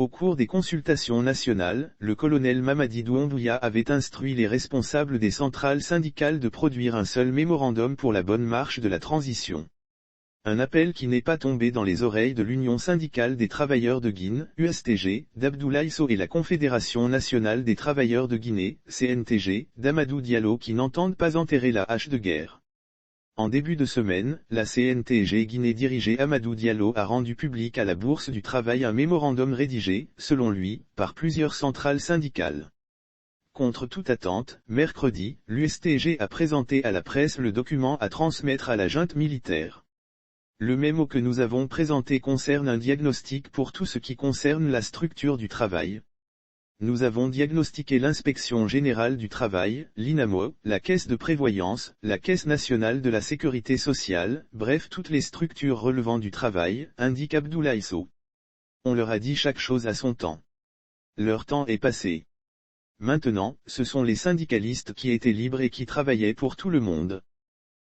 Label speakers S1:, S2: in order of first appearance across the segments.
S1: Au cours des consultations nationales, le colonel Mamadi Doumbouya avait instruit les responsables des centrales syndicales de produire un seul mémorandum pour la bonne marche de la transition. Un appel qui n'est pas tombé dans les oreilles de l'Union syndicale des travailleurs de Guinée, USTG, d'Abdoulaye Sow et la Confédération nationale des travailleurs de Guinée, CNTG, d'Amadou Diallo qui n'entendent pas enterrer la hache de guerre. En début de semaine, la CNTG Guinée dirigée Amadou Diallo a rendu public à la Bourse du Travail un mémorandum rédigé, selon lui, par plusieurs centrales syndicales. Contre toute attente, mercredi, l'USTG a présenté à la presse le document à transmettre à la junte militaire. Le mémo que nous avons présenté concerne un diagnostic pour tout ce qui concerne la structure du travail. Nous avons diagnostiqué l'Inspection générale du travail, l'INAMO, la Caisse de prévoyance, la Caisse nationale de la sécurité sociale, bref toutes les structures relevant du travail, indique Abdoulaye Sow. On leur a dit chaque chose à son temps. Leur temps est passé. Maintenant, ce sont les syndicalistes qui étaient libres et qui travaillaient pour tout le monde.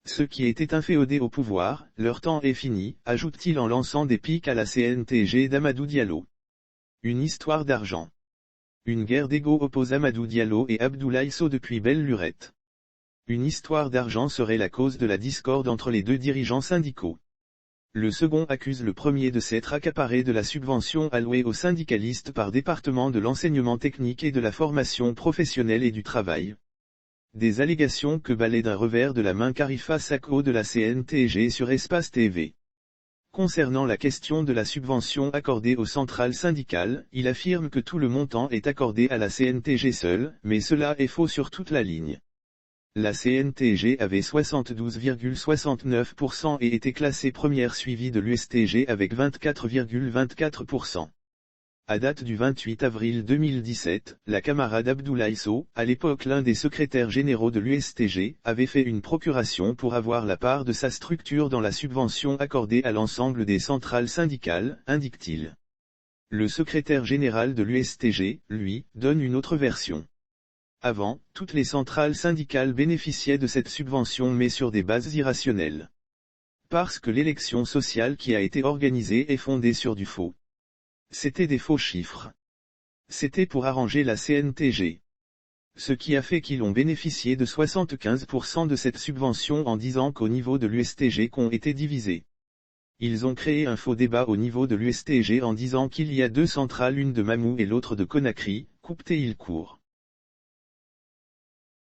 S1: Ceux qui étaient inféodés au pouvoir, leur temps est fini, ajoute-t-il en lançant des pics à la CNTG d'Amadou Diallo. Une histoire d'argent. Une guerre d'ego oppose Amadou Diallo et Abdoulaye Sow depuis belle lurette. Une histoire d'argent serait la cause de la discorde entre les deux dirigeants syndicaux. Le second accuse le premier de s'être accaparé de la subvention allouée aux syndicalistes par département de l'enseignement technique et de la formation professionnelle et du travail. Des allégations que balaie d'un revers de la main Khalifa Sako de la CNTG sur Espace TV. Concernant la question de la subvention accordée aux centrales syndicales, il affirme que tout le montant est accordé à la CNTG seule, mais cela est faux sur toute la ligne. La CNTG avait 72,69% et était classée première suivie de l'USTG avec 24,24%. À date du 28 avril 2017, la camarade Abdoulaye Sow, à l'époque l'un des secrétaires généraux de l'USTG, avait fait une procuration pour avoir la part de sa structure dans la subvention accordée à l'ensemble des centrales syndicales, indique-t-il. Le secrétaire général de l'USTG, lui, donne une autre version. Avant, toutes les centrales syndicales bénéficiaient de cette subvention mais sur des bases irrationnelles. Parce que l'élection sociale qui a été organisée est fondée sur du faux. C'était des faux chiffres. C'était pour arranger la CNTG. Ce qui a fait qu'ils ont bénéficié de 75% de cette subvention en disant qu'au niveau de l'USTG qu'ont été divisés. Ils ont créé un faux débat au niveau de l'USTG en disant qu'il y a deux centrales, une de Mamou et l'autre de Conakry, coupe-t-il court.